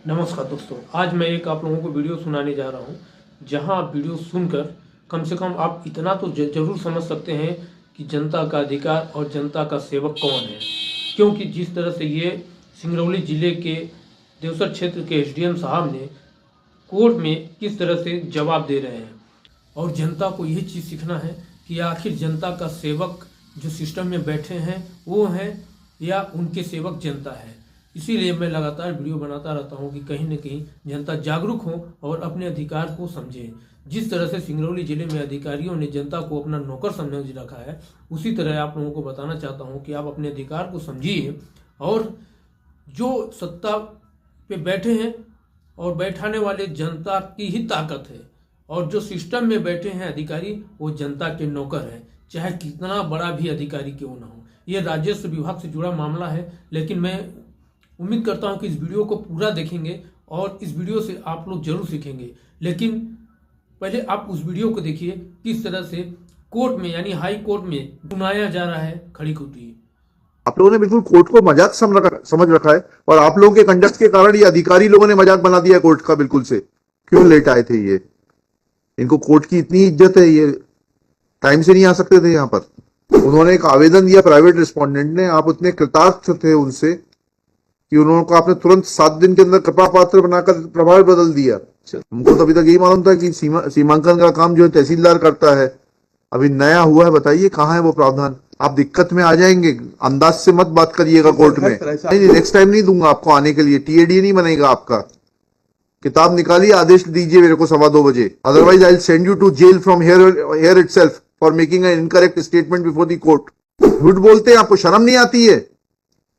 नमस्कार दोस्तों, आज मैं एक आप लोगों को वीडियो सुनाने जा रहा हूं, जहां आप वीडियो सुनकर कम से कम आप इतना तो जरूर समझ सकते हैं कि जनता का अधिकार और जनता का सेवक कौन है। क्योंकि जिस तरह से ये सिंगरौली जिले के देवसर क्षेत्र के एसडीएम साहब ने कोर्ट में किस तरह से जवाब दे रहे हैं, और जनता को यही चीज़ सीखना है कि आखिर जनता का सेवक जो सिस्टम में बैठे हैं वो हैं या उनके सेवक जनता है। इसीलिए मैं लगातार वीडियो बनाता रहता हूं कि कहीं न कहीं जनता जागरूक हो और अपने अधिकार को समझे। जिस तरह से सिंगरौली जिले में अधिकारियों ने जनता को अपना नौकर समझ रखा है, उसी तरह आप लोगों को बताना चाहता हूं कि आप अपने अधिकार को समझिए, और जो सत्ता पे बैठे हैं और बैठाने वाले जनता की ही ताकत है, और जो सिस्टम में बैठे हैं अधिकारी वो जनता के नौकर हैं, चाहे कितना बड़ा भी अधिकारी क्यों ना हो। ये राजस्व विभाग से जुड़ा मामला है, लेकिन मैं उम्मीद करता हूं कि इस वीडियो को पूरा देखेंगे और इस वीडियो से आप लोग जरूर सीखेंगे। लेकिन पहले आप उस वीडियो को देखिए, किस तरह से कोर्ट में यानी हाई कोर्ट में सुनाया जा रहा है खड़ी खुटी। आप लोगों ने बिल्कुल कोर्ट को मजाक समझ रखा है, और आप लोगों के कंडक्ट के कारण ये अधिकारी लोगों ने मजाक बना दिया कोर्ट का। बिल्कुल से क्यों लेट आए थे ये? इनको कोर्ट की इतनी इज्जत है, ये टाइम से नहीं आ सकते थे यहाँ पर। उन्होंने एक आवेदन दिया प्राइवेट रिस्पोंडेंट ने, आप उतने कृतार्थ थे उनसे कि उन्होंने को आपने तुरंत 7 दिन के अंदर कृपा पात्र बनाकर प्रभार बदल दिया। हमको तो अभी तक यही मालूम था कि सीमांकन का काम जो है तहसीलदार करता है, अभी नया हुआ है। बताइए कहाँ है वो प्रावधान? आप दिक्कत में आ जाएंगे, अंदाज से मत बात करिएगा कोर्ट में। नहीं, नेक्स्ट टाइम नहीं दूंगा आपको आने के लिए, टीएडी नहीं बनेगा आपका। किताब निकालिए, आदेश दीजिए मेरे को 2:15 बजे, otherwise I will send you to jail from here itself for making an incorrect statement before the court. झूठ बोलते हैं, आपको शर्म नहीं आती है?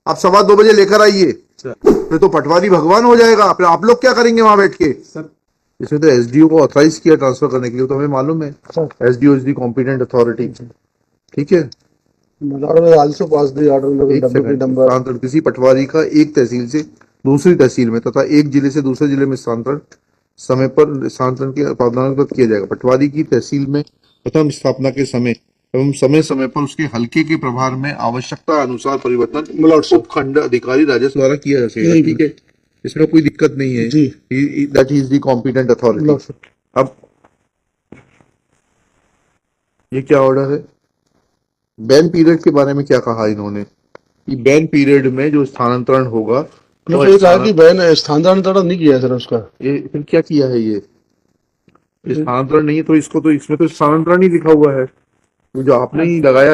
आप 2:15 बजे लेकर आइए, फिर तो पटवारी भगवान हो जाएगा। आप लोग क्या करेंगे वहां बैठ के? इसमें तो एसडीओ को ऑथराइज किया ट्रांसफर करने के लिए, तो हमें मालूम है SDO is the competent authority. ठीक है, किसी पटवारी का एक तहसील से दूसरी तहसील में तथा एक जिले से दूसरे जिले में स्थानांतरण समय पर स्थानांतरण के प्रावधानों पर किया जाएगा। पटवारी की तहसील में प्रथम स्थापना के समय एवं समय समय पर उसके हल्के के प्रभार में आवश्यकता अनुसार परिवर्तन उपखंड अधिकारी राजस्व द्वारा किया जा सकेगा। ठीक है, इसमें कोई दिक्कत नहीं है। That is the competent authority. अब ये क्या ऑर्डर है? बैन पीरियड के बारे में क्या कहा इन्होंने कि बैन पीरियड में जो स्थानांतरण होगा, तो ये कहा कि बैन स्थानांतरण नहीं किया सर उसका। ये फिर क्या किया है? ये स्थानांतरण नहीं है तो इसको, तो इसमें तो स्थानांतरण ही लिखा हुआ है। जो आपने ही लगाया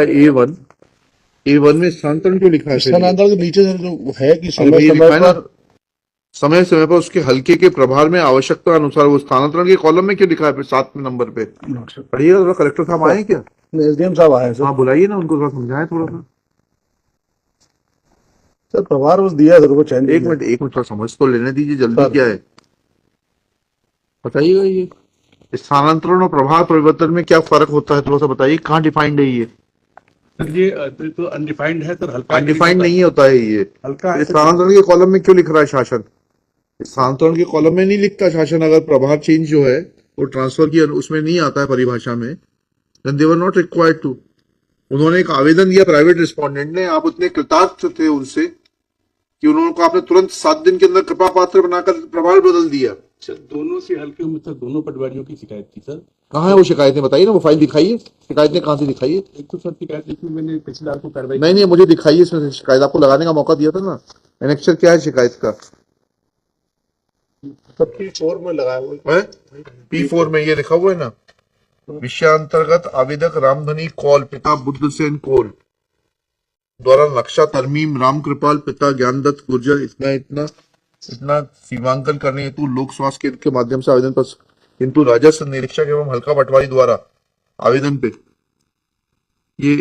A1 में स्थानांतरण क्यों लिखा है? स्थानांतरण के नीचे सर जो है कि समय समय पर उसके हल्के के प्रभार में आवश्यकता अनुसार, वो स्थानांतरण के कॉलम में क्यों लिखा है? फिर 7 नंबर पे पढ़िएगा थोड़ा। कलेक्टर साहब आए क्या? एसडीएम साहब आए सर। हाँ, बुलाइए ना उनको, थोड़ा समझाएं थोड़ा सा। सर प्रभार बस दिया सर को चैन। एक मिनट थोड़ा समझ तो लेने दीजिए, जल्दी क्या है बताइएगा। ये स्थानांतरण और प्रभार परिवर्तन में क्या फर्क होता है, थोड़ा सा बताइए। कहाँ डिफाइंड है ये? तो अनडिफाइंड है सर, हल्का अनडिफाइंड नहीं होता है ये। हल्का। स्थानांतरण के कॉलम में क्यों लिख रहा है शासन? स्थानांतरण के कॉलम में नहीं लिखता शासन। अगर प्रभार चेंज जो है वो ट्रांसफर की उसमें नहीं आता है परिभाषा में, then they were not required to. उन्होंने एक आवेदन दिया प्राइवेट रिस्पोंडेंट ने, आप उतने कृतार्थ थे उनसे कि उन्होंने को आपने तुरंत 7 दिन के अंदर कृपा पात्र बनाकर प्रभार बदल दिया। दोनों से हल्के में सर दोनों पटवारियों की शिकायत थी सर। कहाँ है वो शिकायतें? बताइए ना, वो फाइल दिखाइए। शिकायतें कहाँ से दिखाइए? एक तो सर शिकायत लिखी मैंने तहसीलदार को कार्रवाई। नहीं, मुझे दिखाइए इसमें शिकायत। आपको लगाने का मौका दिया था ना। एनेक्चर क्या है शिकायत का? P4 में लगाया हुआ है। P4 में ये लिखा हुआ है ना, विषयांतर्गत आवेदक रामधनी कौल पिता बुद्ध सेन कौल द्वारा नक्शा तरमीम राम कृपाल पिता ज्ञानदत्त गुर्जर इतना सीमांकन करने हेतु लोक स्वास्थ्य केंद्र के माध्यम से आवेदन पर, किंतु राजस्व निरीक्षक एवं हल्का पटवारी द्वारा आवेदन पे ये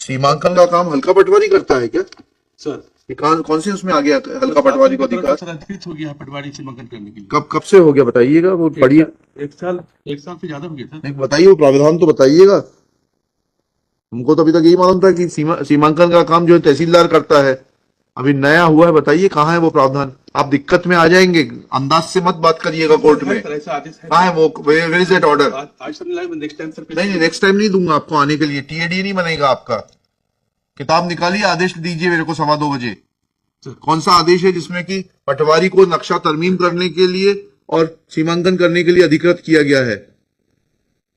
सीमांकन का काम हल्का पटवारी करता है क्या सर? कौन से उसमें आ गया हल्का पटवारी को अधिकार? अधिकृत हो गया पटवारी सीमांकन करने के लिए। कब से हो गया बताइएगा, वो पढ़िए। एक साल से ज्यादा हो गया सर। नहीं बताइए, वो प्रावधान तो बताइएगा। हमको तो अभी तक यही मालूम था कि सीमांकन का काम जो है तहसीलदार करता है, अभी नया हुआ है। बताइए कहाँ है वो प्रावधान? आप दिक्कत में आ जाएंगे, अंदाज से मत बात करिएगा कोर्ट में। कहाँ है वो? Where is that order? नहीं, नेक्स्ट टाइम नहीं दूंगा आपको आने के लिए, टीएडी नहीं बनेगा आपका। किताब निकालिए, आदेश दीजिए मेरे को 2:15 बजे, कौन सा आदेश है जिसमें कि पटवारी को नक्शा तरमीम करने के लिए और सीमांकन करने के लिए अधिकृत किया गया है?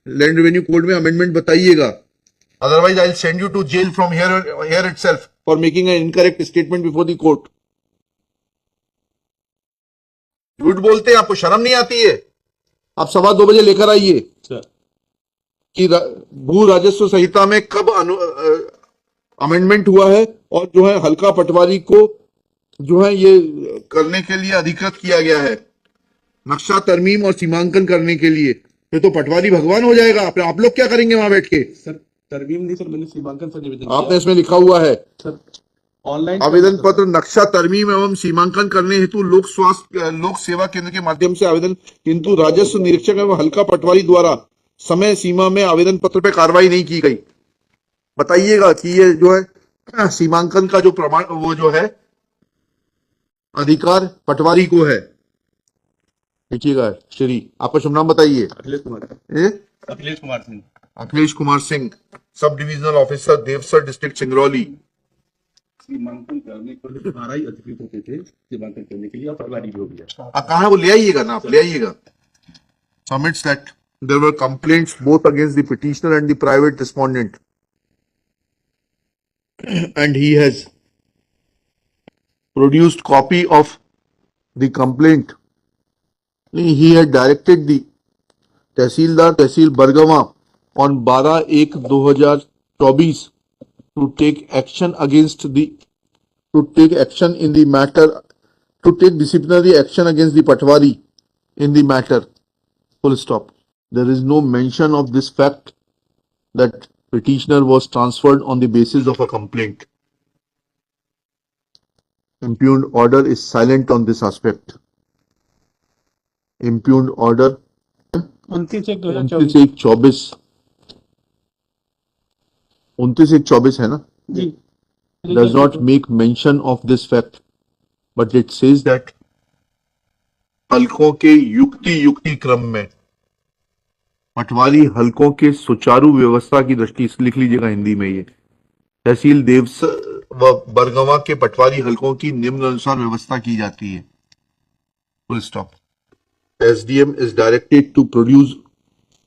लैंड रेवेन्यू कोड में अमेंडमेंट बताइएगा, otherwise I will send you to jail from here itself for making an incorrect statement before the court. झूठ बोलते हैं, आपको शर्म नहीं आती है? आप 2:15 बजे लेकर आइए सर। कि भू राजस्व संहिता में कब अमेंडमेंट हुआ है और जो है हल्का पटवारी को जो है ये करने के लिए अधिकृत किया गया है, नक्शा तरमीम और सीमांकन करने के लिए। ये तो पटवारी भगवान हो जाएगा। आप लोग क्या करेंगे वहां बैठ के? सर तरमीम नहीं सर, मैंने सीमांकन से निवेदन आपने किया। इसमें लिखा हुआ है सर ऑनलाइन आवेदन पत्र नक्शा तरमीम एवं सीमांकन करने हेतु लोक सेवा केंद्र के माध्यम से आवेदन, किंतु राजस्व निरीक्षक एवं हल्का पटवारी द्वारा समय सीमा में आवेदन पत्र पे कार्रवाई नहीं की गई। बताइएगा कि ये जो है सीमांकन का जो प्रमाण वो जो है अधिकार पटवारी को है। लिखिएगा श्री, आपका शुभ नाम बताइए। अखिलेश कुमार। ए? Akhilesh Kumar Singh. Akhilesh Kumar Singh, sub divisional officer Deosar district Singrauli. सीमांकन करने के लिए 12 ही अधिकृत होते थे सीमांकन करने के लिए, और पटवारी भी हो गया। आप कहा है वो ले आइएगा ना, आप ले आइएगा। Submits that there were complaints both against the petitioner and the private respondent, and he has produced copy of the complaint. He had directed the tehsildar tehsil Bargawa on 12/1/2024 to take action in the matter, to take disciplinary action against the Patwari in the matter. Full stop. There is no mention of this fact that petitioner was transferred on the basis of a complaint. Impugned order is silent on this aspect. Impugned order 29/1/2024 29/1/2024 है ना जी does not make mention of this fact, but it says that हलकों के युक्ति क्रम में पटवारी हलकों के सुचारू व्यवस्था की दृष्टि से, लिख लीजिएगा हिंदी में, ये तहसील देवसर व बरगवा के पटवारी हलकों की निम्न अनुसार व्यवस्था की जाती है। Full stop. SDM is directed to produce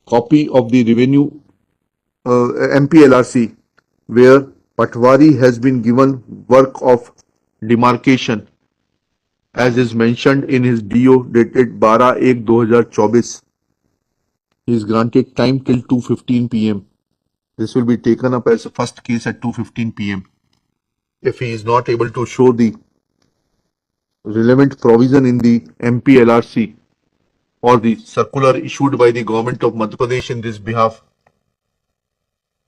copy of the revenue MPLRC where Patwari has been given work of demarcation as is mentioned in his DO dated 12/1/2024. He is granted time till 2:15 p.m. This will be taken up as a first case at 2:15 p.m. If he is not able to show the relevant provision in the MPLRC or the circular issued by the government of Madhya Pradesh in this behalf,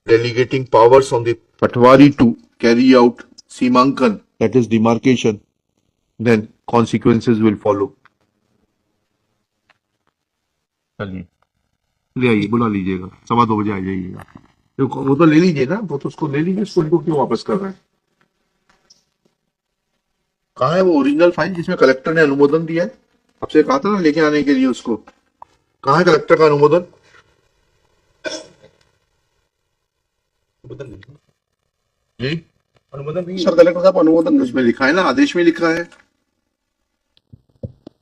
delegating powers on the Patwari to carry out Simankan, that is demarcation, then consequences will follow. चलिए ले आइए, बुला लीजिएगा, 2:15 बजे आ जाइएगा। वो तो ले लीजिए ना, वो तो उसको ले लीजिए, उसको क्यों वापस कर रहे हैं? कहाँ है वो ओरिजिनल फाइल जिसमें कलेक्टर ने अनुमोदन दिया है? आपसे कहा था ना लेके आने के लिए उसको। कहाँ है कलेक्टर का अनुमोदन? जी अनुमोदन नहीं सर, कलेक्टर साहब अनुमोदन उसमें लिखा है ना, आदेश में लिखा है।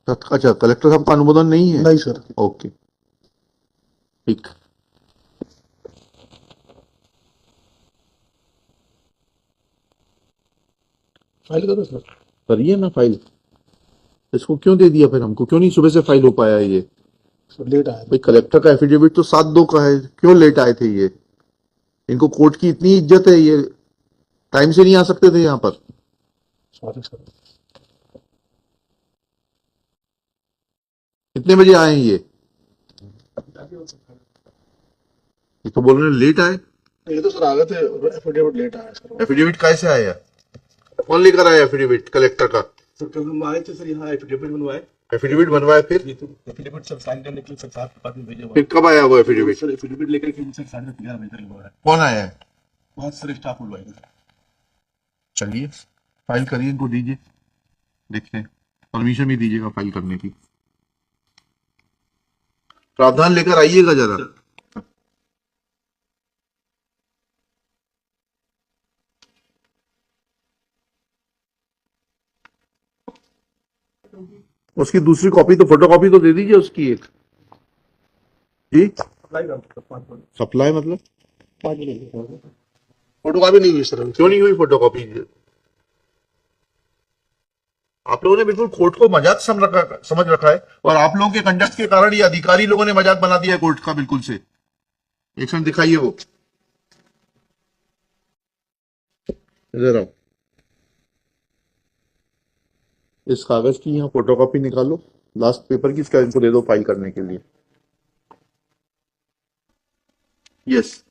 अच्छा, कलेक्टर साहब का अनुमोदन नहीं है? नहीं सर। ओके ठीक। फाइल करो सर। करिए ना फाइल। इसको क्यों दे दिया फिर हमको? क्यों नहीं सुबह से फाइल हो पाया ये? सर लेट आया भाई कलेक्टर का एफिडेविट तो 7/2 का है, क्यों लेट आए थे ये? इनको कोर्ट की इतनी इज्जत है, ये टाइम से नहीं आ सकते थे यहाँ पर? Sorry sir. कितने बजे आए हैं ये तो बोल रहे हैं लेट आए। ये तो सर आ गए थे, एफिडेविट लेट आया सर। एफिडेविट कैसे आया? कौन लेकर आया एफिडेविट? कलेक्टर का। सर कल हम आए थे सर, यहाँ एफिडेविट बनवाए। एफिडेविट बनवाया फिर? ये तो एफिडेविट सब साइन करने के लिए सर साहब के पास में भेजे हुआ फिर कब आया वो एफिडेविट? सर एफिडेविट लेकर के सर 11:30 बजे तक हुआ है। कौन आया है? बहुत सारे स्टाफ बुलवाए। चलिए फाइल करिए, इनको दीजिए, देखते हैं, परमिशन भी दीजिएगा फाइल करने की। प्रावधान लेकर आइएगा जरा। उसकी दूसरी कॉपी तो फोटोकॉपी तो दे दीजिए उसकी एक। जी सप्लाई मतलब 5 मिनट फोटोकॉपी नहीं हुई सर अभी। क्यों नहीं हुई फोटोकॉपी? आप लोगों ने बिल्कुल कोर्ट को मजाक समझ रखा है और आप लोगों के कंडक्ट के कारण ये अधिकारी लोगों ने मजाक बना दिया है कोर्ट का बिल्कुल से। एक सेकंड दिखाइए वो, इधर आओ। इस कागज की यहाँ फोटोकॉपी निकालो लास्ट पेपर की, इसका इनको दे दो फाइल करने के लिए। यस